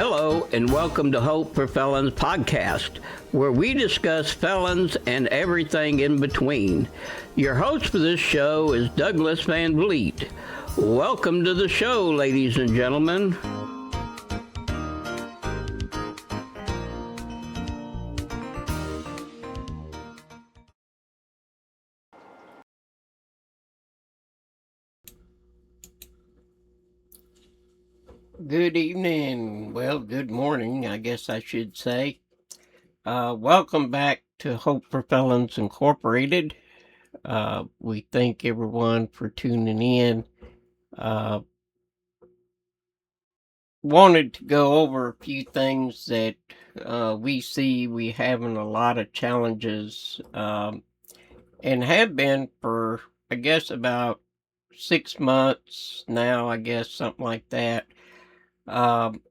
Hello, and welcome to Hope for Felons podcast, where we discuss felons and everything in between. Your host for this show is Douglas Van Vliet. Welcome to the show, ladies and gentlemen. Good evening. Well, good morning, I guess I should say. Welcome back to Hope for Felons Incorporated. We thank everyone for tuning in. Wanted to go over a few things that we see we having a lot of challenges and have been for, I guess, about 6 months now, I guess, something like that.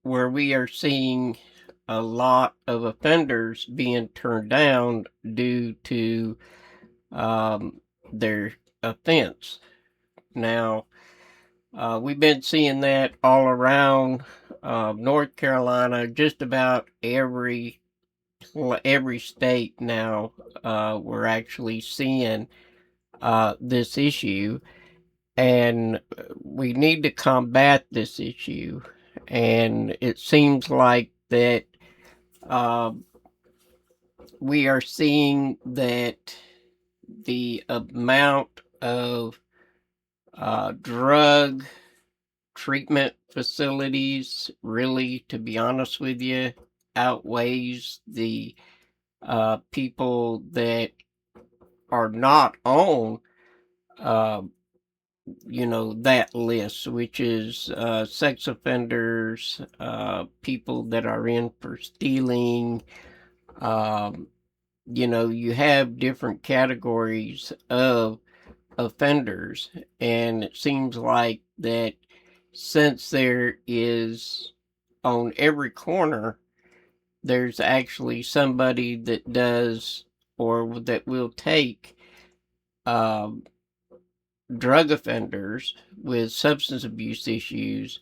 Where we are seeing a lot of offenders being turned down due to their offense. Now, we've been seeing that all around North Carolina, just about every state now. We're actually seeing this issue, and we need to combat this issue. And it seems like that we are seeing that the amount of drug treatment facilities, really, to be honest with you, outweighs the people that are not on that list, which is sex offenders, people that are in for stealing. You have different categories of offenders, and it seems like that since there is on every corner, there's actually somebody that does or that will take drug offenders with substance abuse issues,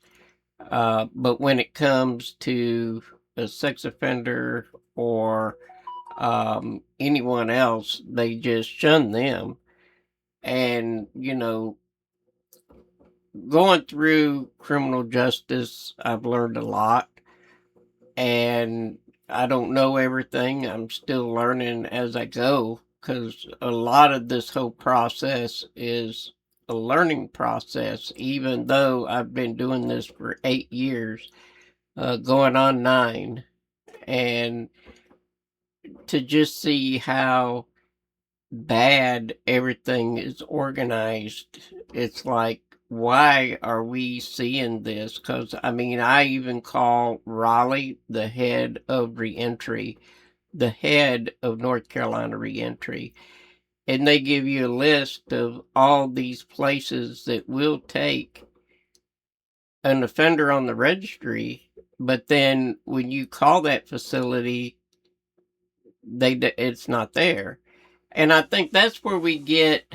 but when it comes to a sex offender or anyone else, they just shun them. And, going through criminal justice, I've learned a lot, and I don't know everything. I'm still learning as I go, because a lot of this whole process is a learning process, even though I've been doing this for 8 years, going on 9, and to just see how bad everything is organized, it's like, why are we seeing this? Because, I even call Raleigh the head of reentry, the head of North Carolina reentry. And they give you a list of all these places that will take an offender on the registry, but then when you call that facility, it's not there. And I think that's where we get,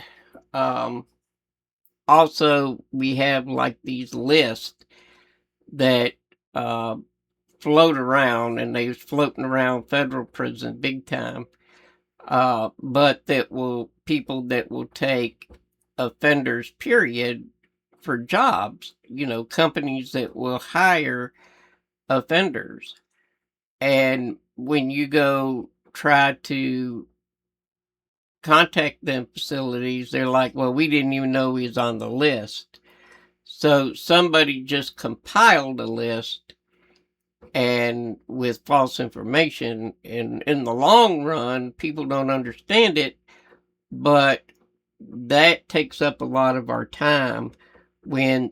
also, we have like these lists that float around, and they're floating around federal prison big time. But people that will take offenders, period, for jobs, companies that will hire offenders. And when you go try to contact them facilities, they're like, well, we didn't even know he was on the list. So somebody just compiled a list and with false information, and in the long run, people don't understand it, but that takes up a lot of our time when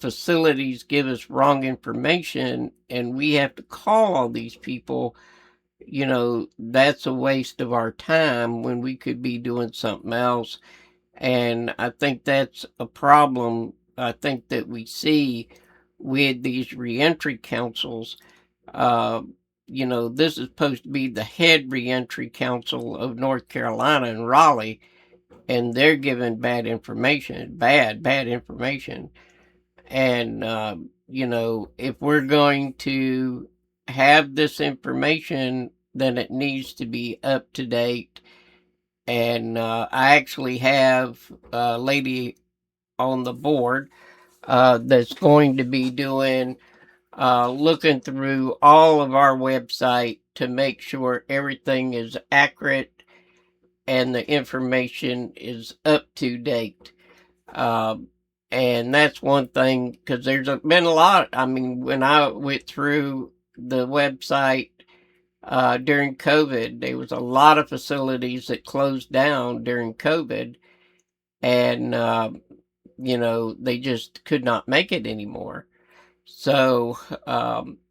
facilities give us wrong information and we have to call all these people. That's a waste of our time when we could be doing something else. And I think that's a problem, I think, that we see with these reentry councils. This is supposed to be the head reentry council of North Carolina and Raleigh, and they're giving bad information. And if we're going to have this information, then it needs to be up to date. And I actually have a lady on the board that's going to be doing looking through all of our website to make sure everything is accurate and the information is up to date. Um, and that's one thing, because been a lot. I mean, when I went through the website during COVID, there was a lot of facilities that closed down during COVID, and they just could not make it anymore. So,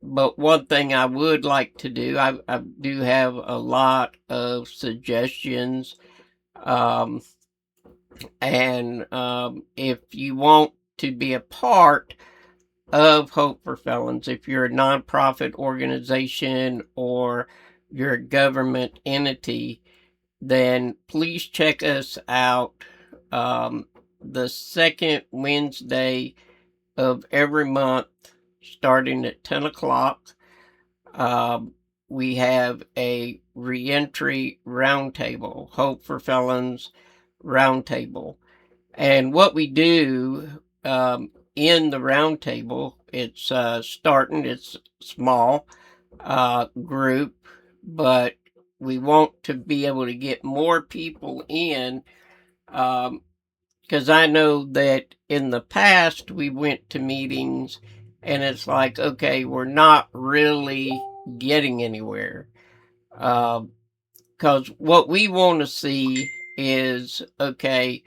but one thing I would like to do, I do have a lot of suggestions. Um, and if you want to be a part of Hope for Felons, if you're a nonprofit organization or you're a government entity, then please check us out um, the second Wednesday of every month, starting at 10 o'clock. Um, we have a reentry roundtable, Hope for Felons roundtable. And what we do in the roundtable, it's it's small group, but we want to be able to get more people in, because I know that in the past we went to meetings and it's like, okay, we're not really getting anywhere. Because what we want to see is, okay,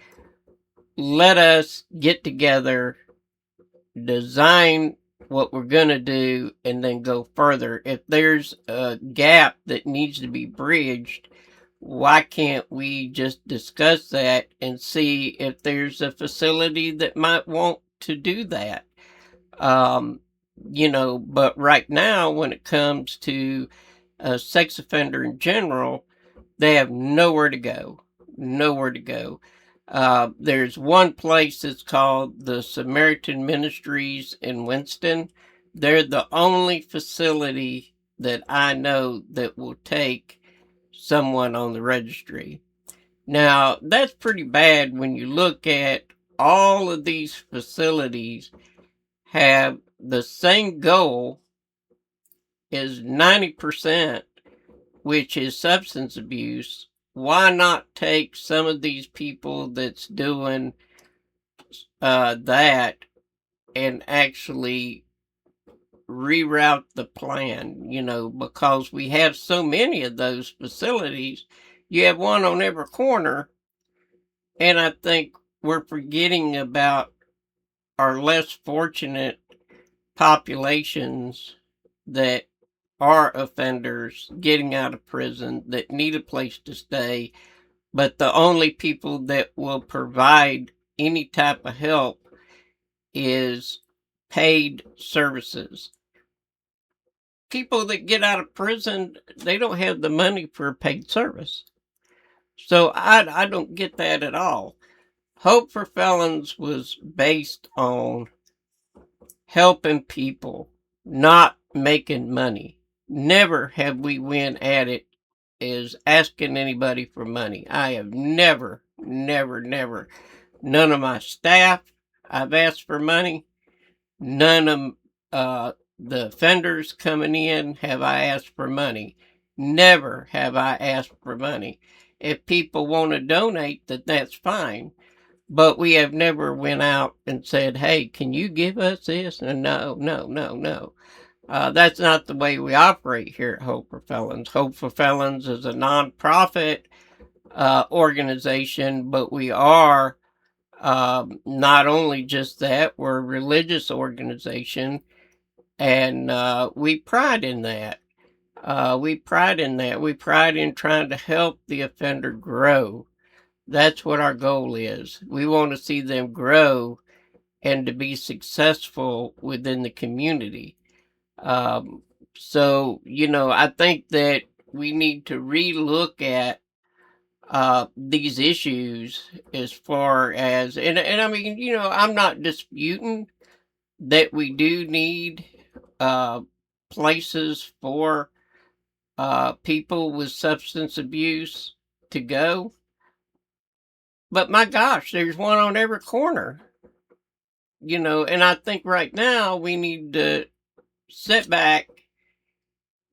let us get together, design what we're going to do, and then go further. If there's a gap that needs to be bridged, why can't we just discuss that and see if there's a facility that might want to do that? Um, but right now, when it comes to a sex offender in general, they have nowhere to go. Nowhere to go. There's one place that's called the Samaritan Ministries in Winston. They're the only facility that I know that will take someone on the registry. Now, that's pretty bad when you look at all of these facilities have the same goal as 90%, which is substance abuse. Why not take some of these people that's doing that and actually reroute the plan? Because we have so many of those facilities. You have one on every corner, and I think we're forgetting about our less fortunate populations that are offenders getting out of prison that need a place to stay, but the only people that will provide any type of help is paid services. People that get out of prison, they don't have the money for a paid service. So I don't get that at all. Hope for Felons was based on helping people, not making money. Never have we went at it as asking anybody for money. I have never, never, never. None of my staff I've asked for money. None of the offenders coming in have I asked for money. Never have I asked for money. If people want to donate, that's fine. But we have never went out and said, hey, can you give us this? And no, no, no, no. That's not the way we operate here at Hope for Felons. Hope for Felons is a nonprofit organization, but we are not only just that, we're a religious organization, and we pride in that. We pride in that. We pride in trying to help the offender grow. That's what our goal is. We want to see them grow and to be successful within the community. Um, so, I think that we need to relook at these issues as far as, and I mean, I'm not disputing that we do need places for people with substance abuse to go. But my gosh, there's one on every corner, and I think right now we need to sit back,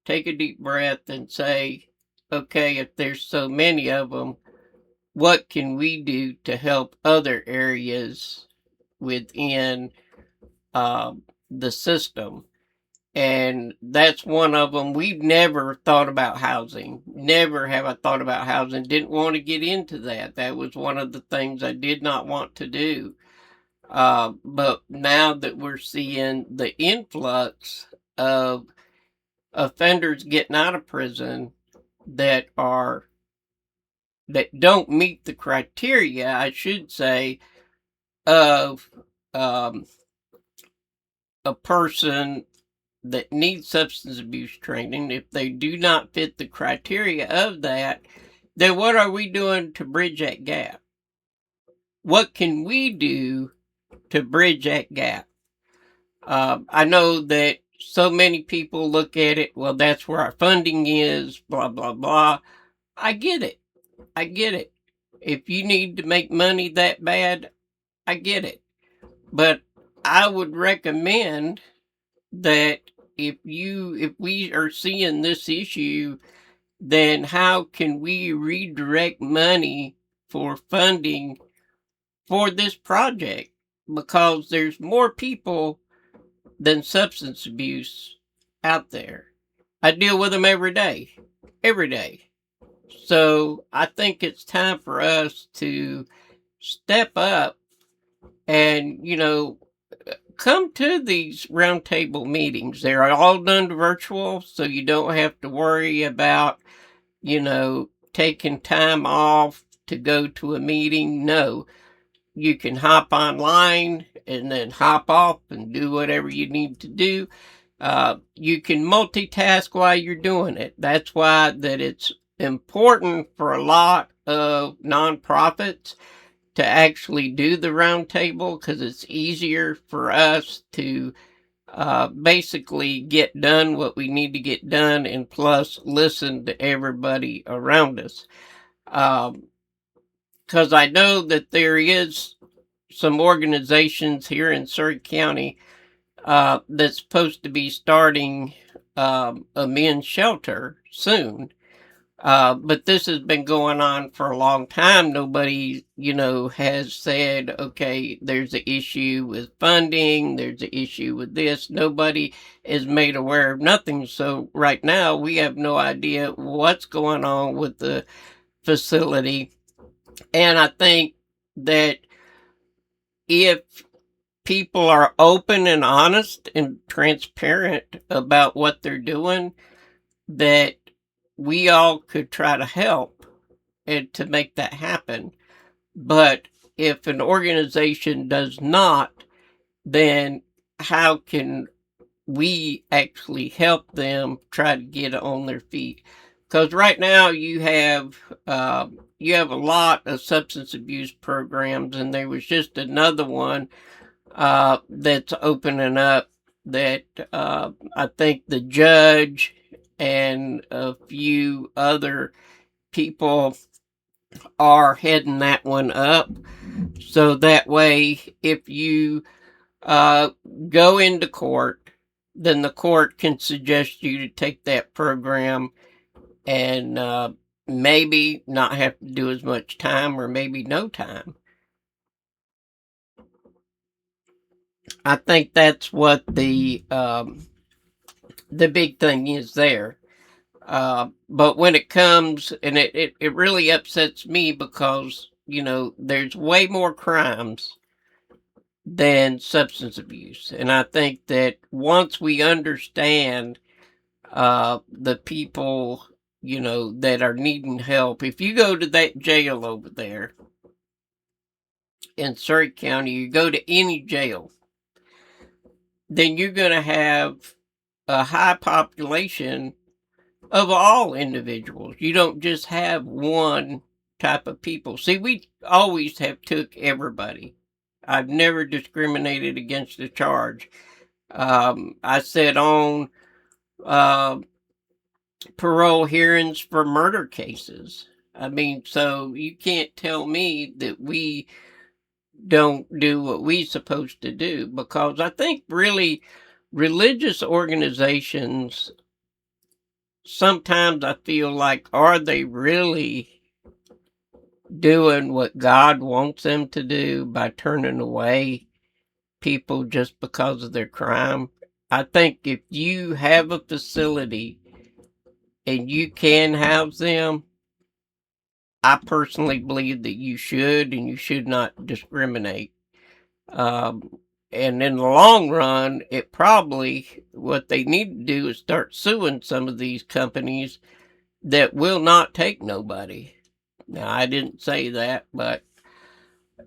take a deep breath, and say, okay, if there's so many of them, what can we do to help other areas within the system? And that's one of them. We've never thought about housing. Never have I thought about housing. Didn't want to get into that. That was one of the things I did not want to do. But now that we're seeing the influx of offenders getting out of prison that are that don't meet the criteria, I should say, of um, a person that need substance abuse training, if they do not fit the criteria of that, then what are we doing to bridge that gap? What can we do to bridge that gap? I know that so many people look at it, well, that's where our funding is, blah, blah, blah. I get it. I get it. If you need to make money that bad, I get it. But I would recommend that if we are seeing this issue, then how can we redirect money for funding for this project? Because there's more people than substance abuse out there. I deal with them every day. Every day. So I think it's time for us to step up and, come to these roundtable meetings. They're all done virtual, so you don't have to worry about, taking time off to go to a meeting. No, you can hop online and then hop off and do whatever you need to do. You can multitask while you're doing it. That's why that it's important for a lot of nonprofits to actually do the roundtable, because it's easier for us to basically get done what we need to get done, and plus listen to everybody around us. Because I know that there is some organizations here in Surrey County that's supposed to be starting a men's shelter soon. But this has been going on for a long time. Nobody, has said, okay, there's an issue with funding, there's an issue with this. Nobody is made aware of nothing. So right now, we have no idea what's going on with the facility. And I think that if people are open and honest and transparent about what they're doing, that we all could try to help and to make that happen. But if an organization does not, then how can we actually help them try to get on their feet? Because right now you have a lot of substance abuse programs, and there was just another one that's opening up that I think the judge and a few other people are heading that one up. So that way, if you uh, go into court, then the court can suggest you to take that program and maybe not have to do as much time, or maybe no time. I think that's what the big thing is there. But when it comes, and it really upsets me, because, there's way more crimes than substance abuse. And I think that once we understand the people, that are needing help, if you go to that jail over there in Surrey County, you go to any jail, then you're going to have a high population of all individuals. You don't just have one type of people. See, we always have took everybody. I've never discriminated against a charge. I sit on uh, parole hearings for murder cases. I mean, so you can't tell me that we don't do what we supposed to do, because I think really religious organizations, sometimes I feel like, are they really doing what God wants them to do by turning away people just because of their crime? I think if you have a facility and you can house them, I personally believe that you should, and you should not discriminate. Um, and in the long run, it probably, what they need to do is start suing some of these companies that will not take nobody. Now, I didn't say that, but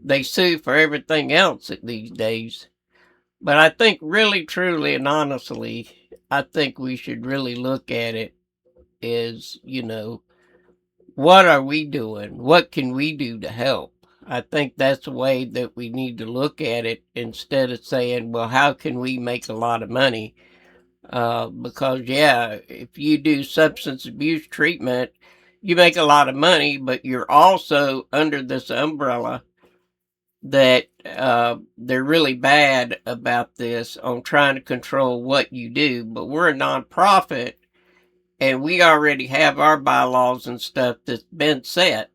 they sue for everything else these days. But I think really, truly, and honestly, I think we should really look at it as, what are we doing? What can we do to help? I think that's the way that we need to look at it, instead of saying, well, how can we make a lot of money? Because, yeah, if you do substance abuse treatment, you make a lot of money, but you're also under this umbrella that they're really bad about this on trying to control what you do. But we're a nonprofit, and we already have our bylaws and stuff that's been set.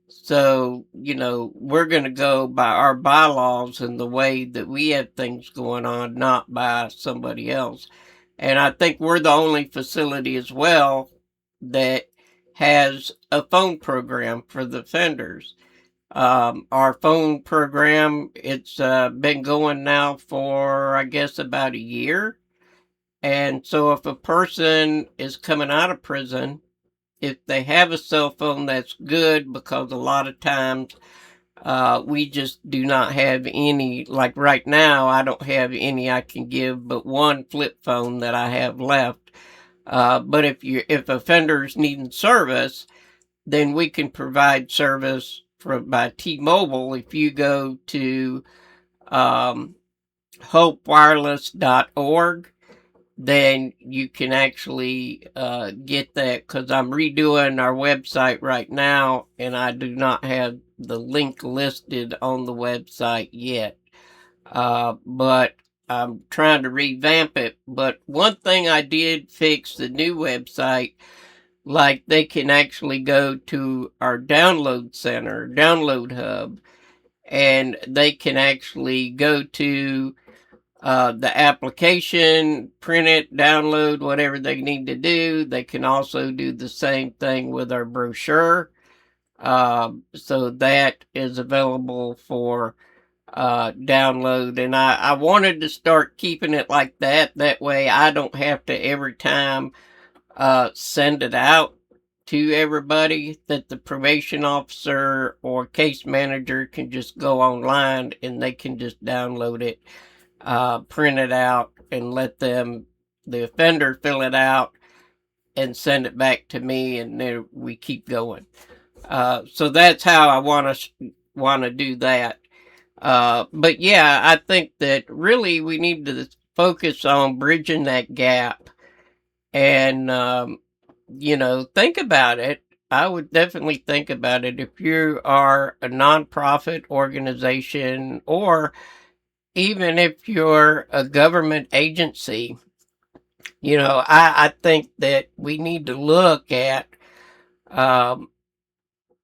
So, we're going to go by our bylaws and the way that we have things going on, not by somebody else. And I think we're the only facility as well that has a phone program for the offenders. Our phone program, it's been going now for, I guess, about a year. And so if a person is coming out of prison, if they have a cell phone, that's good, because a lot of times we just do not have any. Like right now, I don't have any I can give but one flip phone that I have left. But if offenders need service, then we can provide service by T-Mobile. If you go to hopewireless.org, then you can actually get that, because I'm redoing our website right now, and I do not have the link listed on the website yet. But I'm trying to revamp it. But one thing I did fix the new website, like they can actually go to our download center, download hub, and they can actually go to the application, print it, download whatever they need to do. They can also do the same thing with our brochure. So that is available for download. And I wanted to start keeping it like that. That way I don't have to every time send it out to everybody, that the probation officer or case manager can just go online and they can just download it, print it out, and let the offender fill it out and send it back to me, and then we keep going. So that's how I want to do that. But yeah, I think that really we need to focus on bridging that gap, and think about it. I would definitely think about it if you are a nonprofit organization, or even if you're a government agency. I think that we need to look at um,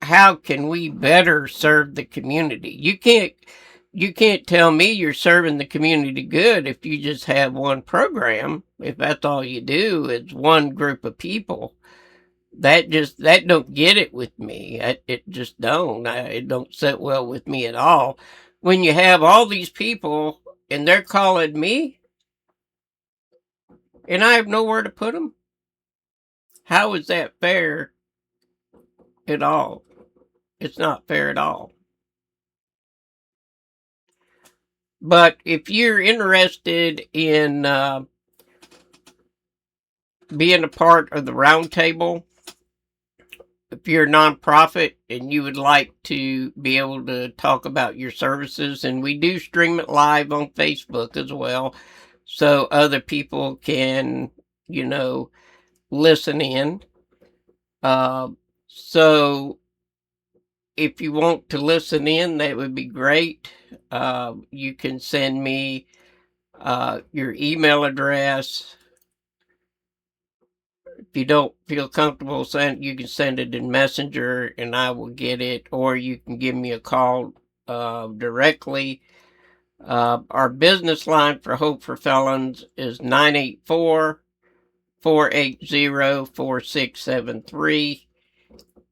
how can we better serve the community. You can't tell me you're serving the community good if you just have one program. If that's all you do is one group of people, that don't get it with me. It just don't. It don't sit well with me at all. When you have all these people and they're calling me, and I have nowhere to put them, how is that fair at all? It's not fair at all. But if you're interested in being a part of the roundtable, if you're a nonprofit and you would like to be able to talk about your services, and we do stream it live on Facebook as well, so other people can, you know, listen in. Uh, so if you want to listen in, that would be great. You can send me your email address. If you don't feel comfortable you can send it in Messenger and I will get it, or you can give me a call directly. Our business line for Hope for Felons is 984-480-4673.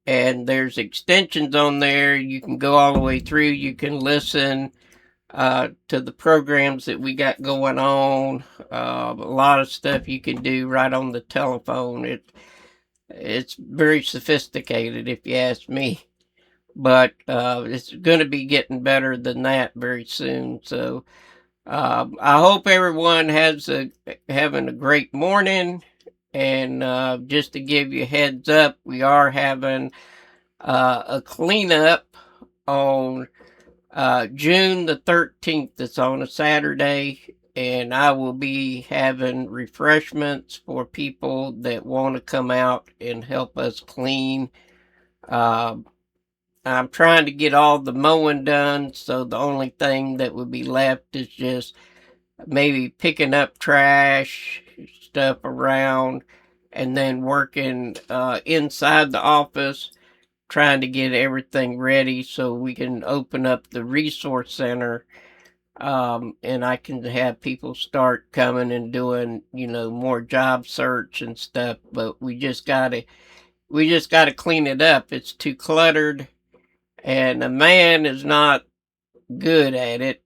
And there's extensions on there. You can go all the way through. You can listen to the programs that we got going on. A lot of stuff you can do right on the telephone. It's very sophisticated, if you ask me. But it's going to be getting better than that very soon. So I hope everyone having a great morning. And just to give you a heads up, we are having a cleanup on June the 13th. It's on a Saturday, and I will be having refreshments for people that want to come out and help us clean. Uh, I'm trying to get all the mowing done, so the only thing that would be left is just maybe picking up trash, stuff around, and then working inside the office, trying to get everything ready so we can open up the resource center, and I can have people start coming and doing, you know, more job search and stuff. But we just gotta clean it up. It's too cluttered, and a man is not good at it.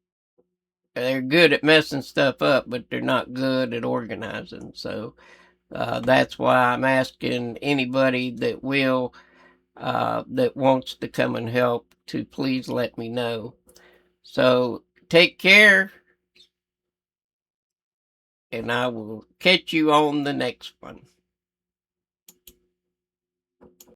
They're good at messing stuff up, but they're not good at organizing. So that's why I'm asking anybody that wants to come and help to please let me know. So take care, and I will catch you on the next one.